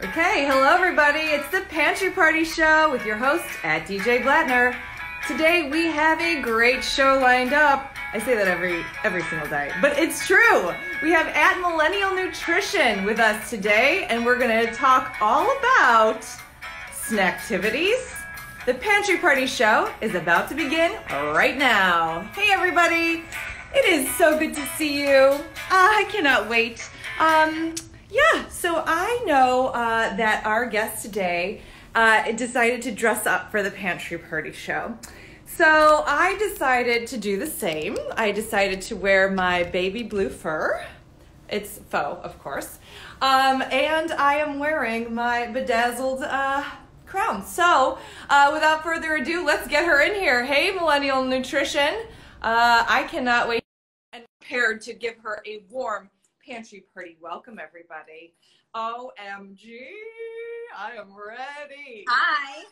Okay, hello everybody. It's the Pantry Party Show with your host at DJ Blattner. Today we have a great show lined up. I say that every single day, but it's true. We have at Millenial Nutrition with us today, and we're going to talk all about SNACKTIVITIES. The Pantry Party Show is about to begin right now. Hey everybody, it is so good to see you. I cannot wait. Yeah, so I know that our guest today decided to dress up for the Pantry Party Show. So I decided to do the same. I decided to wear my baby blue fur. It's faux, of course. And I am wearing my bedazzled crown. So without further ado, let's get her in here. Hey, Millenial Nutrition. I cannot wait and prepared to give her a warm Pantry Party welcome, everybody. OMG, I am ready. Hi.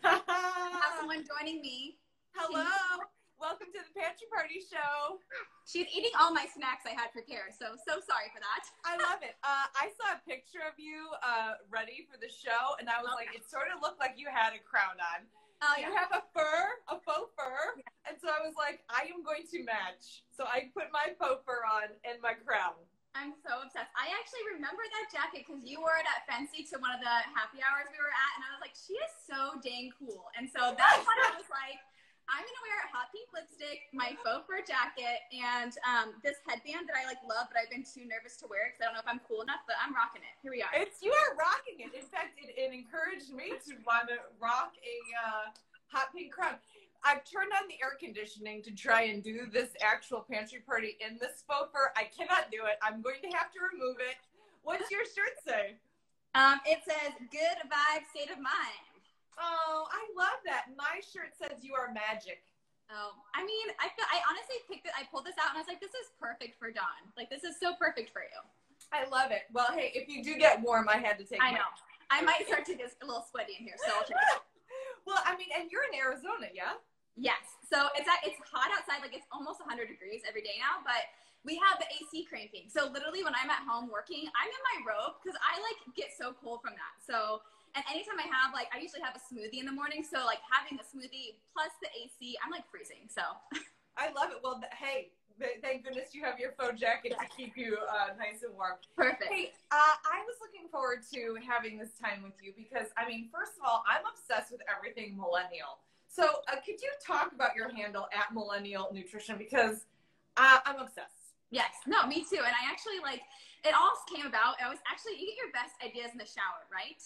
Have someone joining me. Hello. Welcome to the Pantry Party Show. She's eating all my snacks I had prepared, so sorry for that. I love it. I saw a picture of you ready for the show, and I was like, it sort of looked like you had a crown on. Oh, yeah. You have a faux fur, yeah. And so I was like, I am going to match. So I put my faux fur on and my crown. I'm so obsessed. I actually remember that jacket because you wore it at Fancy to one of the happy hours we were at, and I was like, she is so dang cool. And so that's when I was like, I'm going to wear a hot pink lipstick, my faux fur jacket, and this headband that I love, but I've been too nervous to wear because I don't know if I'm cool enough, but I'm rocking it. Here we are. You are rocking it. In fact, it encouraged me to want to rock a hot pink crown. I've turned on the air conditioning to try and do this actual pantry party in this faux fur. I cannot do it. I'm going to have to remove it. What's your shirt say? It says, good vibe, state of mind. Oh, I love that. My shirt says you are magic. Oh, I mean, I honestly picked it. I pulled this out and I was like, this is perfect for Dawn. Like, this is so perfect for you. I love it. Well, hey, if you do get warm, I had to take I know. I might start to get a little sweaty in here, so I'll check it out. Well, I mean, and you're in Arizona, yeah? Yes. So it's hot outside. Like, it's almost 100 degrees every day now, but we have the AC cranking. So literally when I'm at home working, I'm in my robe because I get so cold from that. So, and anytime I have, I usually have a smoothie in the morning. So having the smoothie plus the AC, I'm freezing. So I love it. Well, hey, thank goodness you have your faux jacket to keep you nice and warm. Perfect. Hey, I was looking forward to having this time with you because, I mean, first of all, I'm obsessed with everything millennial. So could you talk about your handle at Millenial Nutrition because I'm obsessed. Yes. No, me too. And I actually it all came about. You get your best ideas in the shower, right?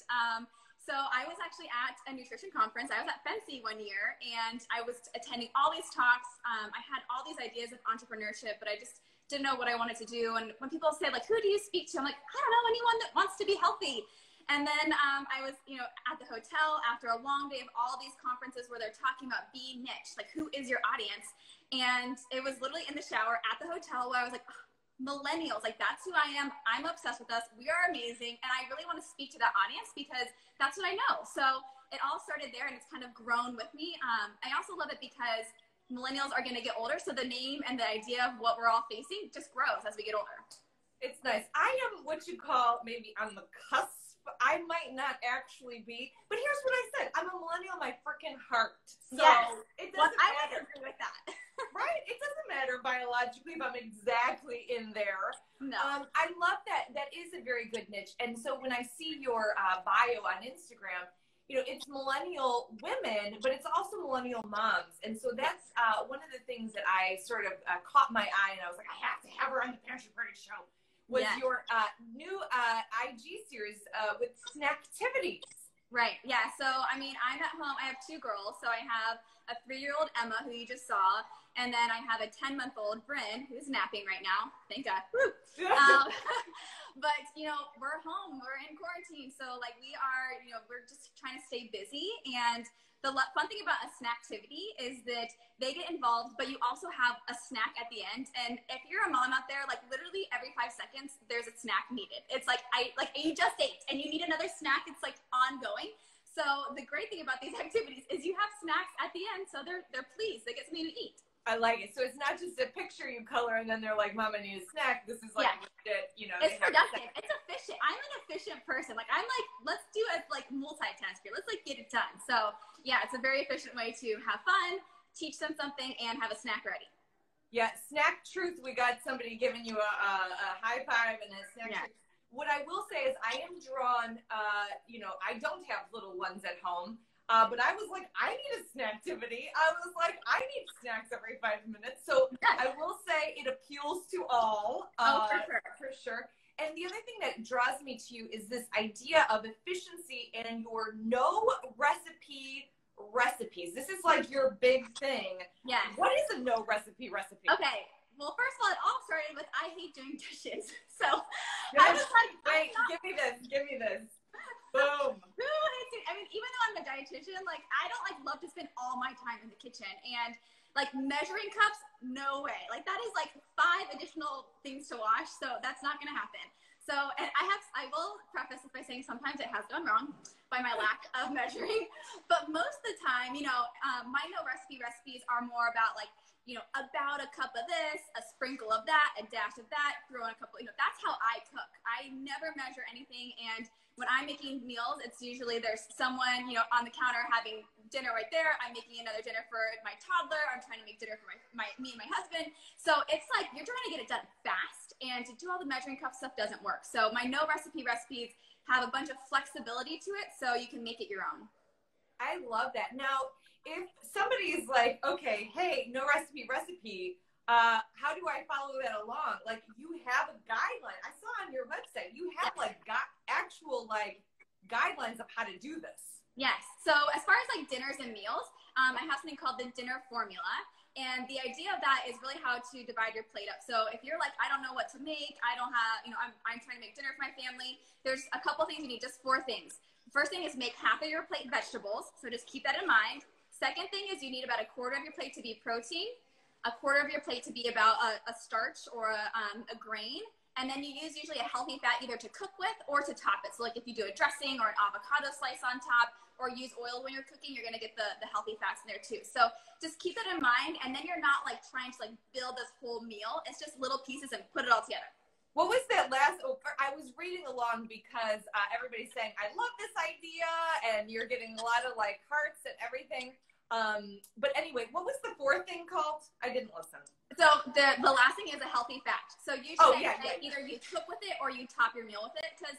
So I was actually at a nutrition conference. I was at Fancy one year and I was attending all these talks. I had all these ideas of entrepreneurship, but I just didn't know what I wanted to do. And when people say who do you speak to? I'm like, I don't know, anyone that wants to be healthy. And then I was, at the hotel after a long day of all these conferences where they're talking about be niche, who is your audience? And it was literally in the shower at the hotel where I was like, oh, millennials, that's who I am. I'm obsessed with us. We are amazing. And I really want to speak to that audience because that's what I know. So it all started there and it's kind of grown with me. I also love it because millennials are going to get older. So the name and the idea of what we're all facing just grows as we get older. It's nice. I am what you call maybe on the cusp. I might not actually be, but here's what I said. I'm a millennial in my freaking heart. So yes. It doesn't matter. I would agree with that. Right? It doesn't matter biologically if I'm exactly in there. No. I love that. That is a very good niche. And so when I see your bio on Instagram, it's millennial women, but it's also millennial moms. And so that's one of the things that I sort of caught my eye and I was like, I have to have her on the Pantry Party Show. Was your new IG series with SNACKTIVITIES. Right. Yeah. So, I mean, I'm at home. I have two girls. So I have a 3-year-old Emma, who you just saw, and then I have a 10-month-old Bryn, who's napping right now. Thank God. Woo. But, we're home. We're in quarantine. So, we are, we're just trying to stay busy. And the fun thing about a SNACKTIVITIE is that they get involved, but you also have a snack at the end. And if you're a mom out there, literally every 5 seconds, there's a snack needed. It's you just ate and you need another snack. It's ongoing. So the great thing about these activities is you have snacks at the end. So they're pleased. They get something to eat. I like it. So it's not just a picture you color and then they're like, Mom, I need a snack. This is like, legit, you know. It's productive. It's efficient. I'm an efficient person. Like, I'm like, let's do it like multitask here. Let's like get it done. So yeah, it's a very efficient way to have fun, teach them something, and have a snack ready. Yeah, snack truth. We got somebody giving you a high five and a snack truth. What I will say is I am drawn, you know, I don't have little ones at home. But I was like, I need a snacktivity. I was like, I need snacks every 5 minutes. So I will say it appeals to all. For sure. And the other thing that draws me to you is this idea of efficiency and your no recipe recipes. This is like your big thing. Yes. What is a no recipe recipe? Okay. Well, first of all, it all started with I hate doing dishes. So I was like, wait, give me this. Boom. Who hates it? I mean, even though I'm a dietitian, like I don't like love to spend all my time in the kitchen, and like measuring cups, no way. Like that is like 5 additional things to wash, so that's not gonna happen. So, and I will preface this by saying sometimes it has gone wrong by my lack of measuring, but most of the time, you know, my no recipe recipes are more about like, you know, about a cup of this, a sprinkle of that, a dash of that, throw in a couple, you know, that's how I cook. I never measure anything, and when I'm making meals, it's usually there's someone, you know, on the counter having dinner right there. I'm making another dinner for my toddler. I'm trying to make dinner for me and my husband. So it's like you're trying to get it done fast, and to do all the measuring cup stuff doesn't work. So my no recipe recipes have a bunch of flexibility to it, so you can make it your own. I love that. Now, if somebody is like, okay, hey, no recipe, how do I follow that along? Like, you have a guideline. I saw on your website, you have like actual like guidelines of how to do this. Yes. So as far as like dinners and meals, I have something called the dinner formula. And the idea of that is really how to divide your plate up. So if you're like, I don't know what to make, I don't have, you know, I'm trying to make dinner for my family, there's a couple things you need, just 4 things. First thing is make half of your plate vegetables. So just keep that in mind. Second thing is you need about 1/4 of your plate to be protein, 1/4 of your plate to be about a starch or a grain. And then you use usually a healthy fat either to cook with or to top it. So like if you do a dressing or an avocado slice on top, or use oil when you're cooking, you're gonna get the healthy fats in there too. So just keep that in mind, and then you're not like trying to like build this whole meal. It's just little pieces and put it all together. What was that last? I was reading along because everybody's saying, I love this idea, and you're getting a lot of like hearts and everything. But anyway, what was the 4th thing called? I didn't listen. So the last thing is a healthy fat. So usually either you cook with it or you top your meal with it, because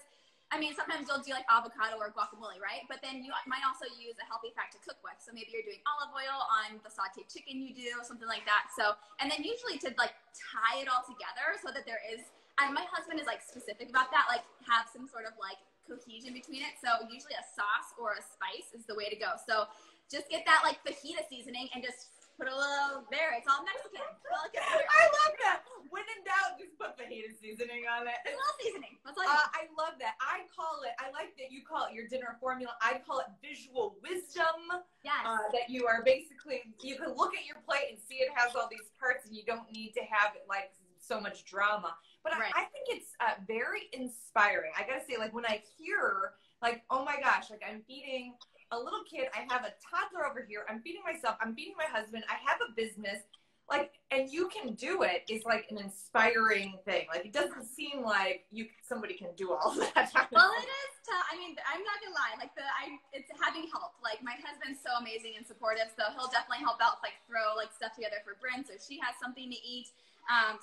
I mean, sometimes you'll do like avocado or guacamole, right? But then you might also use a healthy fat to cook with. So maybe you're doing olive oil on the sauteed chicken you do, something like that. So, and then usually to like tie it all together so that there is, and my husband is like specific about that, like have some sort of like cohesion between it. So usually a sauce or a spice is the way to go. So just get that like fajita seasoning and just put a little there. It's all Mexican. I love that. When in doubt, just put fajita seasoning on it. A little seasoning. That's all I love that. I like that you call it your dinner formula. I call it visual wisdom. Yes. That you are basically, you can look at your plate and see it has all these parts, and you don't need to have it like so much drama. But I think it's very inspiring. I gotta say, like when I hear like, oh my gosh, like I'm feeding a little kid, I have a toddler over here, I'm feeding myself, I'm feeding my husband, I have a business, like, and you can do it is like an inspiring thing. Like, it doesn't seem like somebody can do all that. Well, it is tough. I mean, I'm not gonna lie, like it's having help. Like my husband's so amazing and supportive, so he'll definitely help out, like throw like stuff together for Bryn so she has something to eat.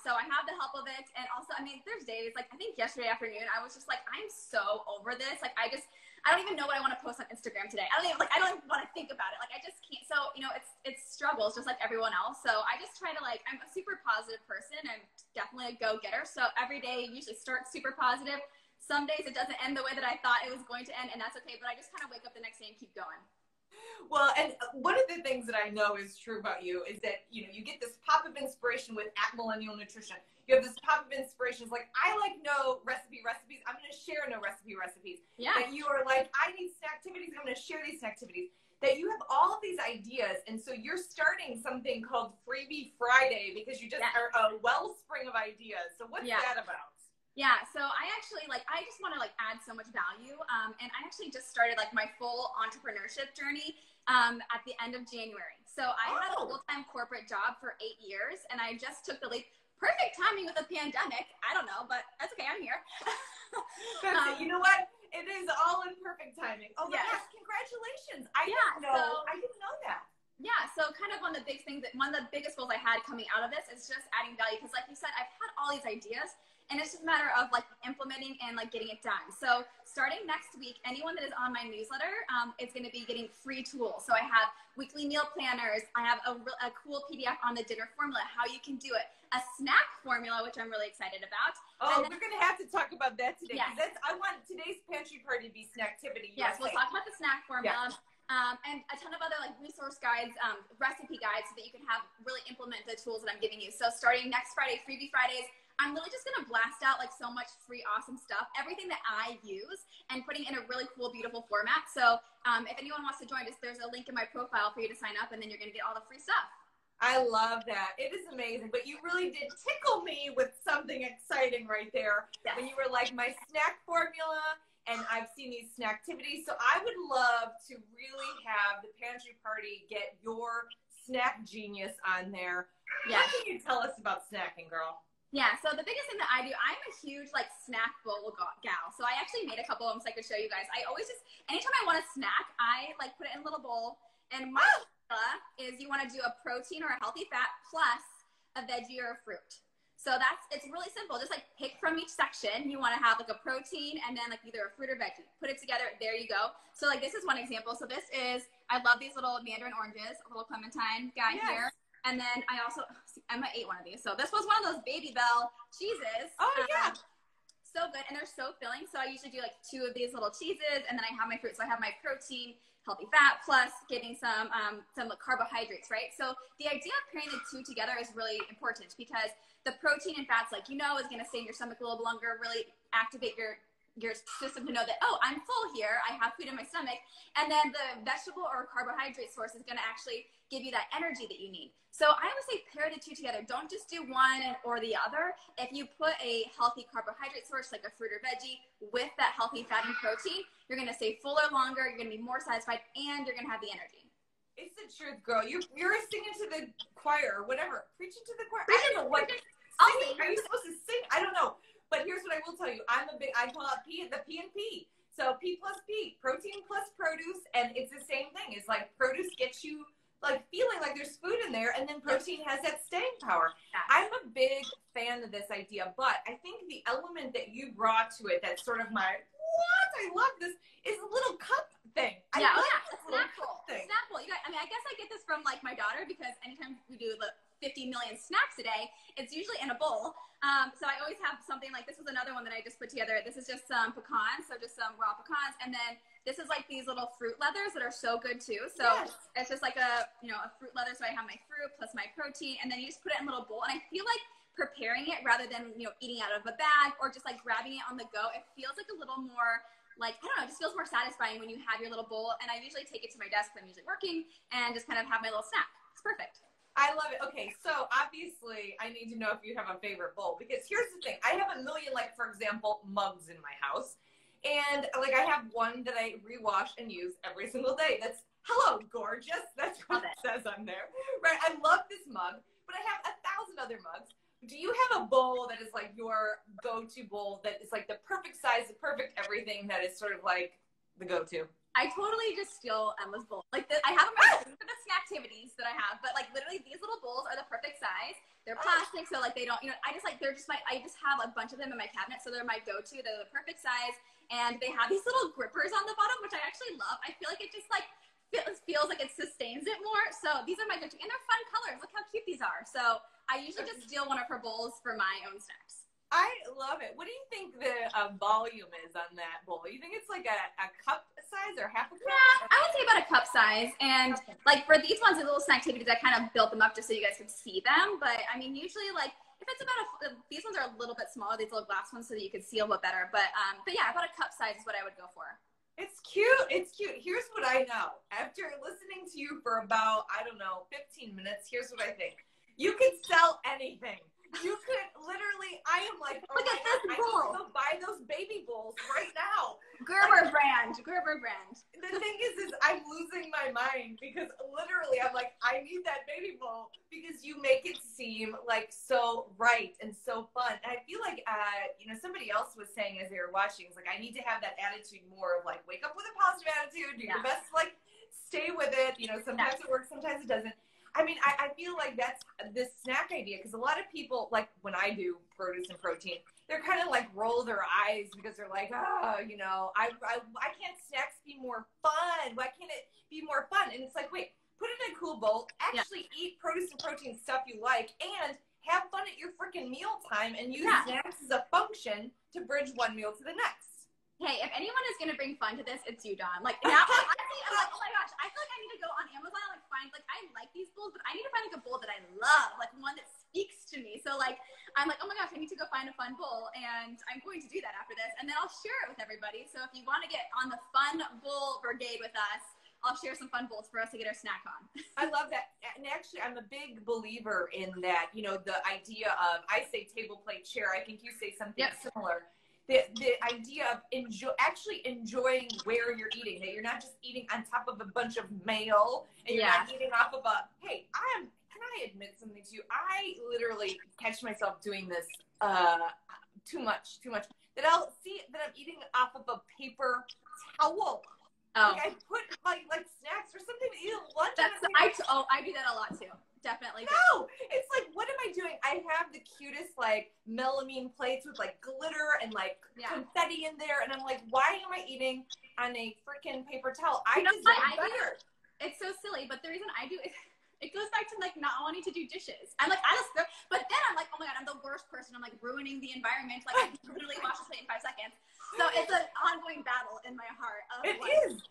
So I have the help of it, and also, I mean, there's days, like I think yesterday afternoon, I was just like, I'm so over this. Like I don't even know what I want to post on Instagram today. I don't even want to think about it. Like I just can't. So, you know, it's struggles just like everyone else. So I just try to like, I'm a super positive person and definitely a go-getter. So every day usually starts super positive. Some days it doesn't end the way that I thought it was going to end, and that's okay. But I just kind of wake up the next day and keep going. Well, and one of the things that I know is true about you is that, you know, you get this pop of inspiration with Millenial Nutrition. You have this pop of inspiration. It's like, I like no recipe recipes. I'm going to share no recipe recipes. Yeah. That you are like, I need snacktivities. I'm going to share these snacktivities. That you have all of these ideas. And so you're starting something called Freebie Friday because you just are a wellspring of ideas. So what's that about? Yeah, so I actually I just want to add so much value, and I actually just started my full entrepreneurship journey at the end of January. So I had a full-time corporate job for 8 years, and I just took the leap. Perfect timing with the pandemic. I don't know, but that's okay. I'm here. You know what? It is all in perfect timing. Oh my gosh! Congratulations! I didn't know that. Yeah, so kind of one of the biggest goals I had coming out of this is just adding value, because like you said, I've had all these ideas, and it's just a matter of implementing and getting it done. So starting next week, anyone that is on my newsletter is going to be getting free tools. So I have weekly meal planners. I have a cool PDF on the dinner formula, how you can do it, a snack formula, which I'm really excited about. Oh, we're going to have to talk about that today. Yes. I want today's pantry party to be Snacktivity. Yes, we'll talk about the snack formula. Yeah. And a ton of other resource guides, recipe guides, so that you can really implement the tools that I'm giving you. So starting next Friday, Freebie Fridays, I'm literally just going to blast out so much free, awesome stuff, everything that I use, and putting it in a really cool, beautiful format. So if anyone wants to join us, there's a link in my profile for you to sign up, and then you're going to get all the free stuff. I love that. It is amazing. But you really did tickle me with something exciting right there. Yes. When you were like, my snack formula, and I've seen these snacktivities. So I would love to really have the pantry party get your snack genius on there. Yes. What can you tell us about snacking, girl? Yeah, so the biggest thing that I do, I'm a huge snack bowl gal. So I actually made a couple of them so I could show you guys. I always anytime I want a snack, I put it in a little bowl. And my is you want to do a protein or a healthy fat plus a veggie or a fruit. So it's really simple. Just pick from each section. You want to have a protein and then either a fruit or veggie. Put it together. There you go. So this is one example. So this is, I love these little mandarin oranges, a little clementine guy here. And then I also, Emma ate one of these. So this was one of those Baby Bell cheeses. Oh, yeah. So good. And they're so filling. So I usually do 2 of these little cheeses. And then I have my fruit. So I have my protein, healthy fat, plus getting some carbohydrates, right? So the idea of pairing the 2 together is really important, because the protein and fats, is going to stay in your stomach a little longer, really activate your system to know that, oh, I'm full here, I have food in my stomach. And then the vegetable or carbohydrate source is going to actually give you that energy that you need. So I always say pair the 2 together. Don't just do one or the other. If you put a healthy carbohydrate source like a fruit or veggie with that healthy fat and protein, you're going to stay fuller longer, you're going to be more satisfied, and you're going to have the energy. It's the truth, girl. You're singing to the choir or whatever. Preaching to the choir. I don't know what. Singing, are you supposed to sing? I don't know. But here's what I will tell you. I call it the P and P. So P plus P, protein plus produce, and it's the same thing. It's produce gets you feeling like there's food in there, and then protein has that staying power. I'm a big fan of this idea, but I think the element that you brought to it that's sort of I love this, is a little cup thing. A snack bowl. Snack bowl. You guys, I guess I get this from my daughter, because anytime we do 50 million snacks a day, it's usually in a bowl. So I always have something this was another one that I just put together. This is just some pecans, so just some raw pecans, and then this is these little fruit leathers that are so good too. So it's just a fruit leather. So I have my fruit plus my protein, and then you just put it in a little bowl. And I feel preparing it rather than eating out of a bag or just grabbing it on the go. It feels a little more I don't know, it just feels more satisfying when you have your little bowl. And I usually take it to my desk when I'm usually working and just kind of have my little snack. It's perfect. I love it. Okay, so obviously I need to know if you have a favorite bowl, because here's the thing. I have a million, for example, mugs in my house. And I have one that I rewash and use every single day. That's hello, gorgeous. That's what it says on there. Right? I love this mug, but I have 1,000 other mugs. Do you have a bowl that is your go-to bowl that is the perfect size, the perfect everything, that is sort of the go-to? I totally just steal Emma's bowl. I have them for the Snacktivities that I have, but literally these little bowls are the perfect size. They're plastic, so they don't, I just I just have a bunch of them in my cabinet, so they're my go-to. They're the perfect size, and they have these little grippers on the bottom, which I actually love. I feel it just feels like it sustains it more. So these are my go-to, and they're fun colors. Look how cute these are. So I usually just steal one of her bowls for my own snacks. I love it. What do you think the volume is on that bowl? You think it's a cup size or half a cup? Yeah, I would say about a cup size. And for these ones, the little Snacktivities, I kind of built them up just so you guys could see them. But usually if it's about these ones are a little bit smaller, these little glass ones, so that you could see a little better. But yeah, about a cup size is what I would go for. It's cute. It's cute. Here's what I know. After listening to you for about, 15 minutes, here's what I think. You can sell anything. You could literally, I am like, oh Look my at God, this I need bowl. to go buy those baby bowls right now. Gerber Brand. Gerber Brand. The thing is I'm losing my mind because literally I'm like, I need that baby bowl because you make it seem like so right and so fun. And I feel like, somebody else was saying as they were watching, it's like, I need to have that attitude more of like, wake up with a positive attitude, do your best, like, stay with it. Sometimes it works, sometimes it doesn't. I mean, I feel like that's this snack idea because a lot of people, like when I do produce and protein, they're kind of like roll their eyes because they're like, why can't snacks be more fun? Why can't it be more fun? And it's like, wait, put it in a cool bowl, actually eat produce and protein stuff you like, and have fun at your freaking meal time and use snacks as a function to bridge one meal to the next. Hey, if anyone is going to bring fun to this, it's you, Dawn. Like, now, honestly, I'm like, oh my gosh, I feel like I need to go on Amazon and, like, find, like, I like these bowls, but I need to find, like, a bowl that I love, like, one that speaks to me. So, like, I'm like, oh my gosh, I need to go find a fun bowl, and I'm going to do that after this, and then I'll share it with everybody. So if you want to get on the fun bowl brigade with us, I'll share some fun bowls for us to get our snack on. I love that. And actually, I'm a big believer in that, the idea of, I say table, plate, chair. I think you say something similar. The idea of actually enjoying where you're eating, that you're not just eating on top of a bunch of mail and you're not eating off of can I admit something to you? I literally catch myself doing this too much, that I'll see that I'm eating off of a paper towel. Oh. Like I put like snacks or something to eat at lunch. I do that a lot too. Definitely. No, it's like, what am I doing? I have the cutest like melamine plates with like glitter and like confetti in there, and I'm like, why am I eating on a freaking paper towel? I deserve better. It's so silly, but the reason I do it goes back to like not wanting to do dishes. I'm like, but then I'm like, oh my God, I'm the worst person. I'm like ruining the environment. Like I literally wash a plate in 5 seconds. So it's an ongoing battle in my heart. It is.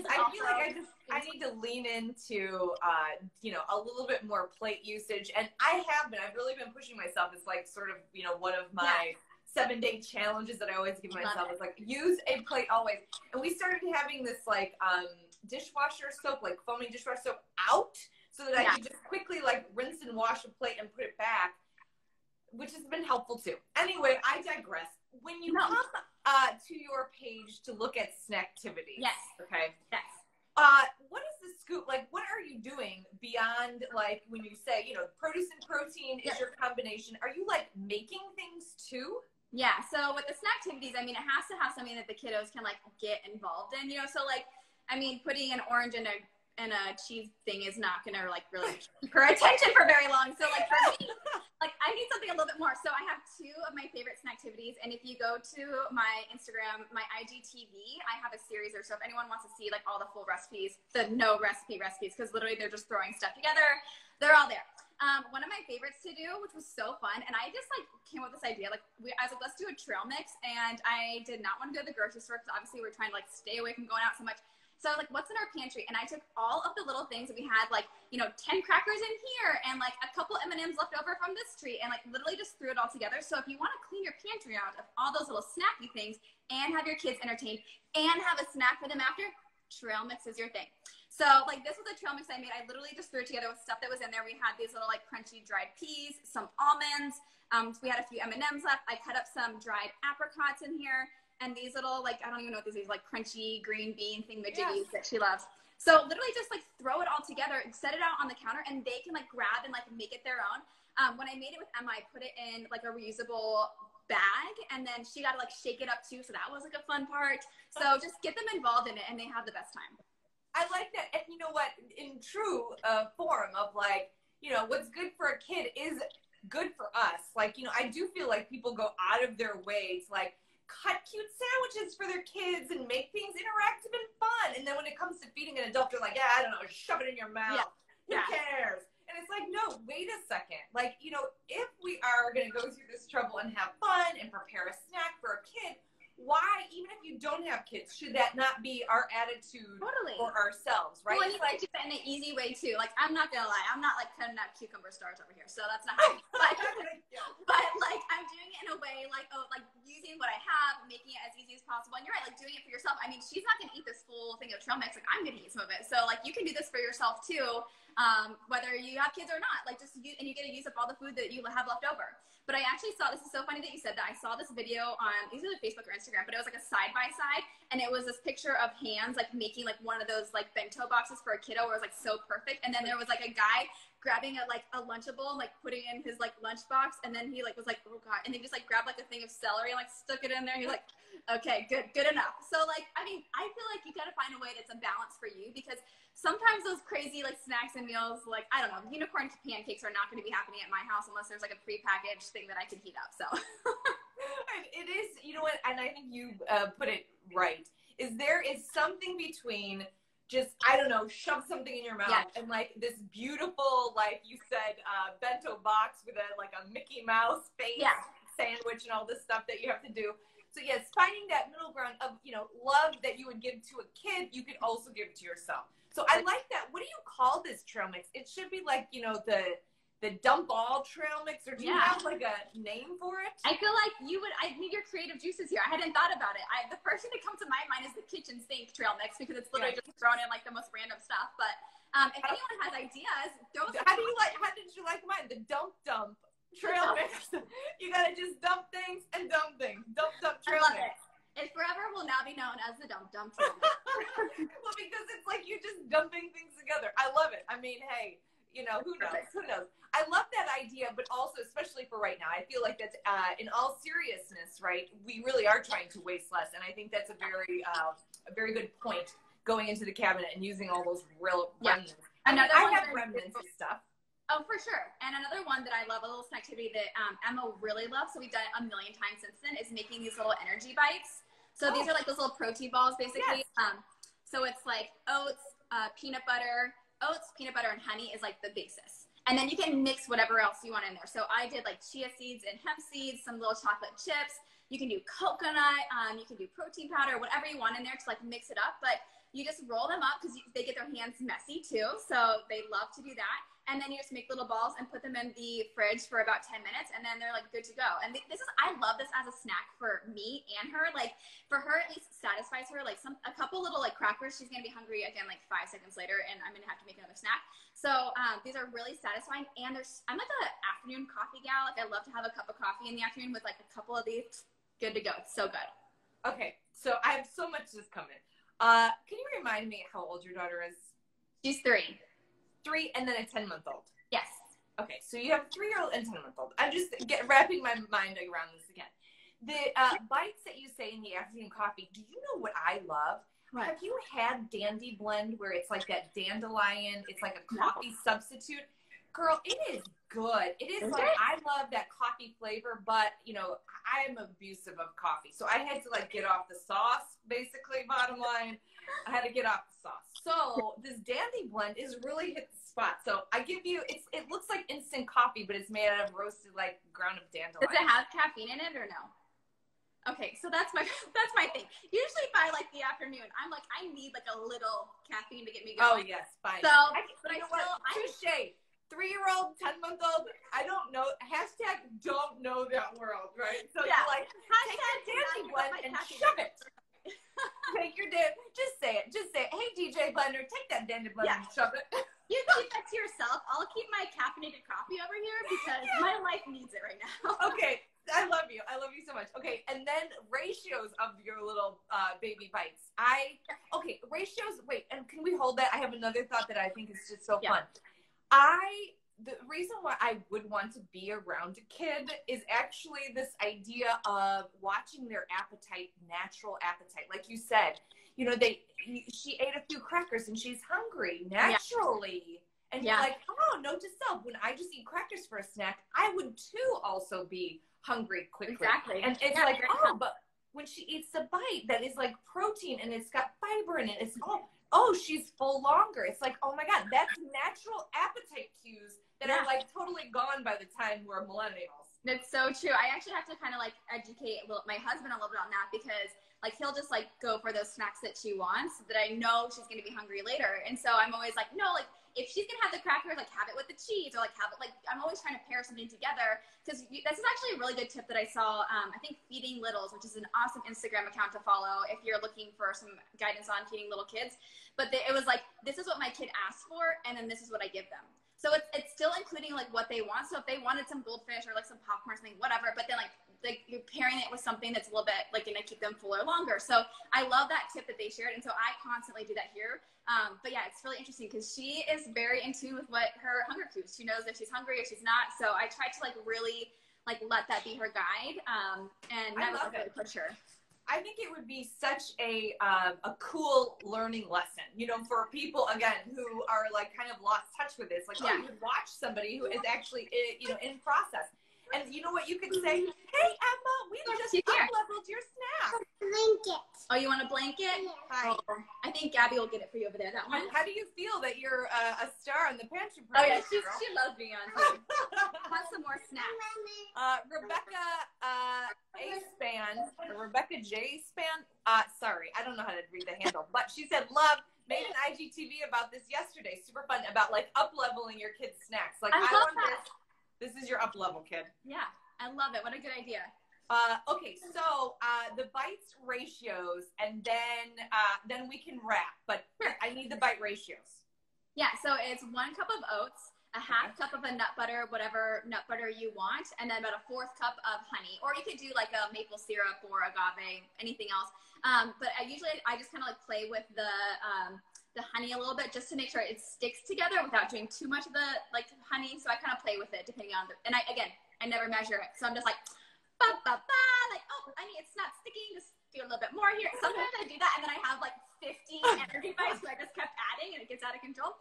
I feel like I need to lean into, a little bit more plate usage. And I've really been pushing myself. It's like sort of, one of my 7-day challenges that I always give myself is like, use a plate always. And we started having this like dishwasher soap, like foaming dishwasher soap out so that I could just quickly like rinse and wash a plate and put it back, which has been helpful too. Anyway, I digress. When you come to your page to look at Snacktivities. Yes. Okay. Yes. What is the scoop? Like, what are you doing beyond, like, when you say, produce and protein is your combination? Are you, like, making things, too? Yeah. So with the Snacktivities, I mean, it has to have something that the kiddos can, like, get involved in, So, like, I mean, putting an orange in a cheese thing is not going to, like, really keep her attention for very long. So, like, for me, like, I need something a little bit more. So I have 2 of my favorite Snacktivities. And if you go to my Instagram, my IGTV, I have a series there. So if anyone wants to see, like, all the full recipes, the no recipe recipes, because literally they're just throwing stuff together, they're all there. One of my favorites to do, which was so fun, and I just, like, came up with this idea. Like, I was like, let's do a trail mix. And I did not want to go to the grocery store because obviously we're trying to, like, stay away from going out so much. So I was like, what's in our pantry? And I took all of the little things that we had, like, 10 crackers in here and like a couple M&Ms left over from this tree, and like literally just threw it all together. So if you want to clean your pantry out of all those little snacky things and have your kids entertained and have a snack for them after, trail mix is your thing. So like this was a trail mix I made. I literally just threw it together with stuff that was in there. We had these little like crunchy dried peas, some almonds. We had a few M&Ms left. I cut up some dried apricots in here. And these little, like, I don't even know what these are, like crunchy green bean thingamajiggies that she loves. So literally just like throw it all together and set it out on the counter, and they can like grab and like make it their own. When I made it with Emma, I put it in like a reusable bag, and then she got to like shake it up too. So that was like a fun part. So just get them involved in it, and they have the best time. I like that. And you know what, in true form of like, what's good for a kid is good for us. Like, I do feel like people go out of their way to like, cut cute sandwiches for their kids and make things interactive and fun. And then when it comes to feeding an adult, they're like, I don't know, shove it in your mouth. Who cares? And it's like, no, wait a second. Like, if we are going to go through this trouble and have fun and prepare a snack for a kid, why, even if you don't have kids, should that not be our attitude for ourselves, right? Well, and you can do that in an easy way too. Like, I'm not gonna lie, I'm not like cutting out cucumber stars over here, so that's not how but like I'm doing it in a way like, like using what I have, making it as easy as possible. And you're right, like doing it for yourself. I mean, she's not gonna eat this full thing of trail mix. Like, I'm gonna eat some of it. So like, you can do this for yourself too. whether you have kids or not. Like just and you get to use up all the food that you have left over. But I actually saw, this is so funny that you said that. I saw this video on either Facebook or Instagram, but it was like a side-by-side, and it was this picture of hands like making like one of those like bento boxes for a kiddo where it was like so perfect. And then there was like a guy grabbing a lunchable and like putting in his like lunchbox, and then he like was like, oh god, and he just like grabbed like a thing of celery and like stuck it in there. He's like, okay, good enough. So like, I mean, I feel like you got to find a way that's a balance for you, because sometimes those crazy like snacks and meals, like, I don't know, unicorn pancakes are not going to be happening at my house unless there's like a prepackaged thing that I can heat up. So it is, you know what, and I think you put it right, is there is something between just, I don't know, shove something in your mouth and like this beautiful, like you said, bento box with a Mickey Mouse face sandwich and all this stuff that you have to do. So yes, finding that middle ground of, you know, love that you would give to a kid, you could also give it to yourself. So I like that. What do you call this trail mix? It should be like, you know, the dump all trail mix, or do you have like a name for it? I feel like I need your creative juices here. I hadn't thought about it. The first thing that comes to my mind is the kitchen sink trail mix, because it's literally just thrown in like the most random stuff. But if anyone has ideas, how did you like mine? The dump trail mix. You gotta just dump things and dump things. Dump trail mix. It forever will now be known as the dump trail mix. Well, because it's like you're just dumping things together. I love it. I mean, hey, you know, who knows? Who knows? I love that idea, but also, especially for right now, I feel like that's, in all seriousness, right, we really are trying to waste less, and I think that's a very good point, going into the cabinet and using all those real remnants. I have remnants and stuff. Oh, for sure. And another one that I love, a little snacktivity that Emma really loves, so we've done it a million times since then, is making these little energy bites. So these are like those little protein balls, basically. Yes. So it's like oats, peanut butter, and honey is like the basis. And then you can mix whatever else you want in there. So I did like chia seeds and hemp seeds, some little chocolate chips. You can do coconut, you can do protein powder, whatever you want in there to like mix it up. But you just roll them up because they get their hands messy too. So they love to do that. And then you just make little balls and put them in the fridge for about 10 minutes, and then they're like good to go. And I love this as a snack for me and her. Like for her, at least satisfies her. Like a couple little like crackers, she's gonna be hungry again like 5 seconds later, and I'm gonna have to make another snack. So these are really satisfying. And I'm like an afternoon coffee gal. Like I love to have a cup of coffee in the afternoon with like a couple of these. Good to go. It's so good. Okay, so I have so much just coming. Can you remind me how old your daughter is? She's 3. 3 and then a 10-month-old. Yes. Okay, so you have 3-year-old and 10-month-old. I'm just wrapping my mind around this again. The bites that you say in the afternoon coffee, do you know what I love? What? Have you had Dandy Blend, where it's like that dandelion, it's like a coffee substitute? Girl, it is good. It is like, I love that coffee flavor, but, you know, I'm abusive of coffee. So I had to, like, get off the sauce, basically, bottom line. I had to get off the sauce. So this Dandy Blend is really hit the spot. So I give you, it looks like instant coffee, but it's made out of roasted, like, ground of dandelion. Does it have caffeine in it or no? Okay, so that's my thing. Usually by like the afternoon, I'm like, I need like a little caffeine to get me going. Oh yes, fine. So, touche. 3-year-old, 10-month-old, I don't know. Hashtag don't know that world, right? So you're like, take your Dandy Blend and shove it. Take your just say it. Just say it. Hey, DJ Blender, take that Dandy Blend and shove it. You keep that to yourself. I'll keep my caffeinated coffee over here because my life needs it right now. Okay. I love you. I love you so much. Okay, and then ratios of your little baby bites. Ratios. Wait, and can we hold that? I have another thought that I think is just so fun. The reason why I would want to be around a kid is actually this idea of watching their appetite, natural appetite. Like you said, you know, she ate a few crackers and she's hungry naturally. Yeah. And you're like, oh, note to self, when I just eat crackers for a snack, I would too also be hungry quickly. Exactly. And it's like, but when she eats a bite that is like protein and it's got fiber in it, it's she's full longer. It's like, oh my God, that's natural appetite cues that are like totally gone by the time we're millennials. That's so true. I actually have to kind of like educate my husband a little bit on that, because like he'll just like go for those snacks that she wants that I know she's going to be hungry later. And so I'm always like, no, like if she's gonna have the crackers, like have it with the cheese, or like have it like, I'm always trying to pair something together, because this is actually a really good tip that I saw. I think Feeding Littles, which is an awesome Instagram account to follow if you're looking for some guidance on feeding little kids. But it was like, this is what my kid asked for, and then this is what I give them. So it's still including like what they want. So if they wanted some goldfish or like some popcorn or something, whatever, but then like you're pairing it with something that's a little bit like gonna keep them fuller longer. So I love that tip that they shared, and so I constantly do that here. But yeah, it's really interesting because she is very in tune with what her hunger cues. She knows if she's hungry or she's not. So I try to like really like let that be her guide, and I love really push her. I think it would be such a cool learning lesson, you know, for people, again, who are like kind of lost touch with this. Like, oh, you could watch somebody who is actually, you know, in process. And you know what you could say? Hey, Emma, we just up-leveled your snack. Blanket. Oh, you want a blanket? Yeah. Hi. Oh, I think Gabby will get it for you over there. That one. How do you feel that you're a star on the Pantry? Oh yeah, she loves being on too. Want some more snacks? Rebecca Rebecca J Span. Sorry, I don't know how to read the handle, but she said, "Love, made an IGTV about this yesterday. Super fun, about like up-leveling your kids' snacks. Like, I love wonder that. This is your up-level, kid." Yeah, I love it. What a good idea. Okay, so the bites ratios, and then we can wrap. But I need the bite ratios. Yeah, so it's 1 cup of oats, a half cup of a nut butter, whatever nut butter you want, and then about a 4th cup of honey. Or you could do like a maple syrup or agave, anything else. But I just kind of like play with the honey a little bit just to make sure it sticks together without doing too much of the like honey. So I kind of play with it depending on and I never measure it. So I'm just like, ba, ba, ba, like, oh, honey, it's not sticking. Just do a little bit more here. Sometimes I do that and then I have like 50 energy bites where I just kept adding and it gets out of control.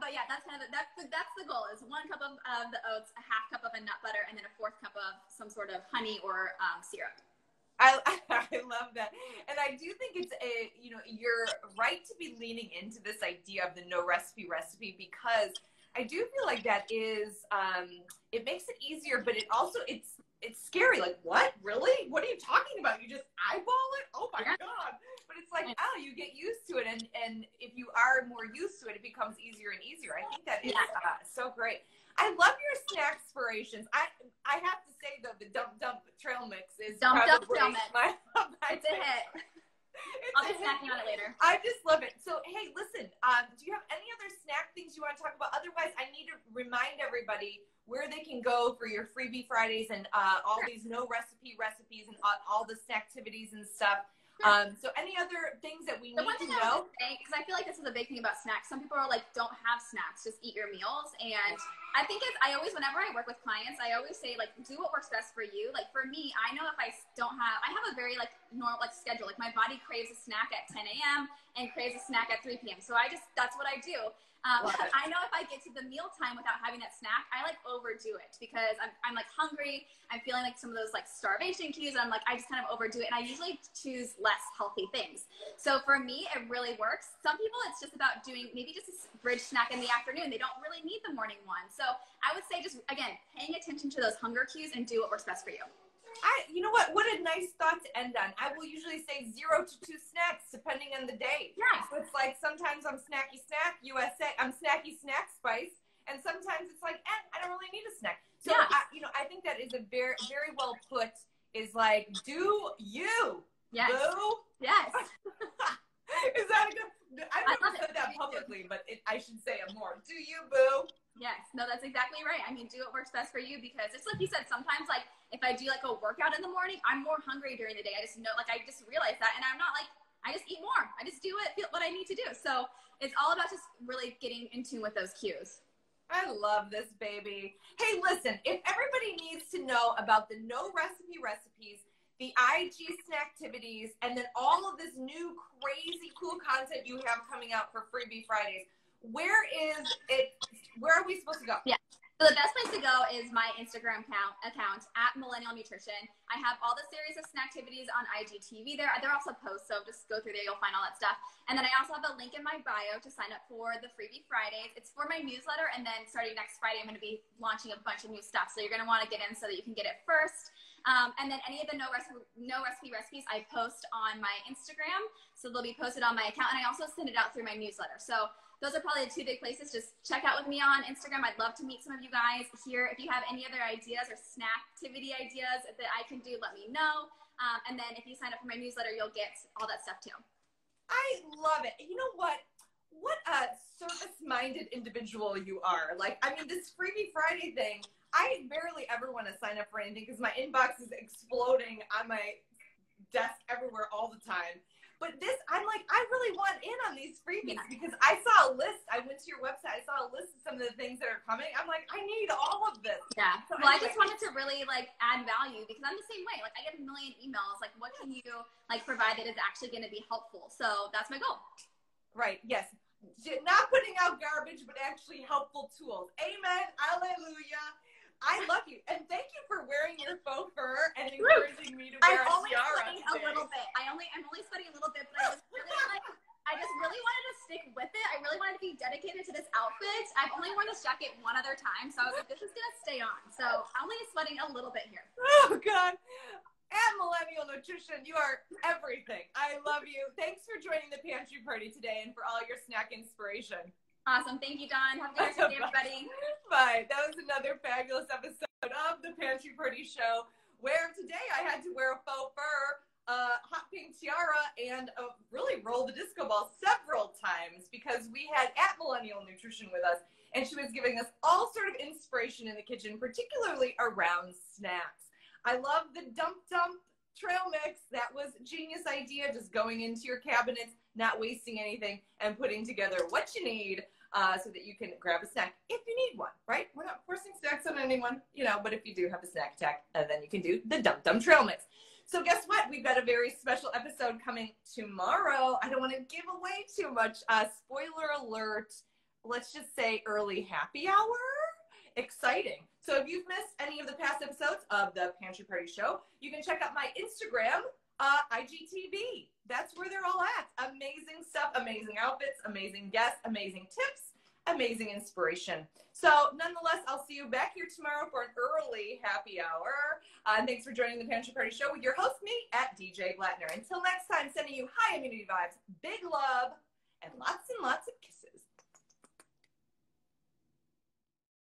But yeah, that's kind of that's the goal, is 1 cup of the oats, a half cup of a nut butter, and then a 4th cup of some sort of honey or syrup. I love that. And I do think it's you're right to be leaning into this idea of the no recipe because I do feel like that is, it makes it easier, but it's scary. Like, what? Really? What are you talking about? You just eyeball it? Oh my God. But it's like, oh, you get used to it. And if you are more used to it, it becomes easier and easier. I think that is so great. I love your snack inspirations. I have to say, though, the Dump trail mix is probably my it's a hit. I'll be snacking on it later. I just love it. So, hey, listen, do you have any other snack things you want to talk about? Otherwise, I need to remind everybody where they can go for your Freebie Fridays and all these no recipes and all the snacktivities and stuff. So any other things that we need to know? Because I feel like this is a big thing about snacks. Some people are like, don't have snacks, just eat your meals. And I think whenever I work with clients, I always say, like, do what works best for you. Like, for me, I know if I have a very like normal like schedule. Like, my body craves a snack at 10 a.m. and craves a snack at 3 p.m. So that's what I do. I know if I get to the meal time without having that snack, I like overdo it because I'm like hungry. I'm feeling like some of those like starvation cues. And I'm like, I just kind of overdo it. And I usually choose less healthy things. So for me, it really works. Some people, it's just about doing maybe just a bridge snack in the afternoon. They don't really need the morning one. So I would say just, again, paying attention to those hunger cues and do what works best for you. You know what a nice thought to end on. I will usually say 0 to 2 snacks depending on the day. Yeah. So it's like sometimes I'm snacky snack USA, I'm snacky snack spice, and sometimes it's like, I don't really need a snack. So I think that is a very, very well put, is like, do you. Yes. Boo? Yes. Is that a good, I've never said that publicly, but I should say it more. Do you, boo? Yes, no, that's exactly right. I mean, do what works best for you, because it's like you said, sometimes like if I do like a workout in the morning, I'm more hungry during the day. I just realize that, and I'm not like, I just eat more. I just do what I need to do. So it's all about just really getting in tune with those cues. I love this, baby. Hey, listen, if everybody needs to know about the no recipe recipes, the IG snacktivities, and then all of this new crazy cool content you have coming out for Freebie Fridays, where are we supposed to go? Yeah. So the best place to go is my Instagram account at Millenial Nutrition. I have all the series of snacktivities on IGTV there. They're also posts, so just go through there. You'll find all that stuff. And then I also have a link in my bio to sign up for the Freebie Fridays. It's for my newsletter, and then starting next Friday, I'm going to be launching a bunch of new stuff. So you're going to want to get in so that you can get it first. And then any of the no recipe recipes I post on my Instagram. So they'll be posted on my account, and I also send it out through my newsletter. So those are probably the two big places. Just check out with me on Instagram. I'd love to meet some of you guys here. If you have any other ideas or snacktivity ideas that I can do, let me know. And then if you sign up for my newsletter, you'll get all that stuff too. I love it. You know what? What a service-minded individual you are. Like, I mean, this Freebie Friday thing, I barely ever want to sign up for anything because my inbox is exploding on my desk everywhere all the time. But this, I'm like, I really want in on these freebies because I saw a list. I went to your website. I saw a list of some of the things that are coming. I'm like, I need all of this. Yeah. So well, I just wanted to really like add value because I'm the same way. Like I get a million emails. Like what can you like provide that is actually going to be helpful? So that's my goal. Right. Yes. Not putting out garbage, but actually helpful tools. Amen. Hallelujah. I love you. And thank you for wearing your faux fur and encouraging me to wear a tiara. A little bit. I'm only sweating a little bit, but I just really wanted to stick with it. I really wanted to be dedicated to this outfit. I've only worn this jacket one other time, so I was like, this is going to stay on. So I'm only sweating a little bit here. Oh, God. At Millenial Nutrition, you are everything. I love you. Thanks for joining the Pantry Party today and for all your snack inspiration. Awesome. Thank you, Dawn. Have a good day, everybody. Bye. That was another fabulous episode of the Pantry Party Show, where today I had to wear a faux fur, hot pink tiara, and really roll the disco ball several times because we had at Millenial Nutrition with us, and she was giving us all sort of inspiration in the kitchen, particularly around snacks. I love the dump trail mix. That was a genius idea, just going into your cabinets, not wasting anything, and putting together what you need so that you can grab a snack if you need one, right? We're not forcing snacks on anyone, you know, but if you do have a snack attack, then you can do the dump trail mix. So guess what? We've got a very special episode coming tomorrow. I don't want to give away too much. Spoiler alert. Let's just say early happy hour. Exciting. So if you've missed any of the past episodes of the Pantry Party Show, you can check out my Instagram, IGTV. That's where they're all at. Amazing stuff, amazing outfits, amazing guests, amazing tips, amazing inspiration. So nonetheless, I'll see you back here tomorrow for an early happy hour. And thanks for joining the Pantry Party Show with your host, me, at DJ Blattner. Until next time, sending you high immunity vibes, big love, and lots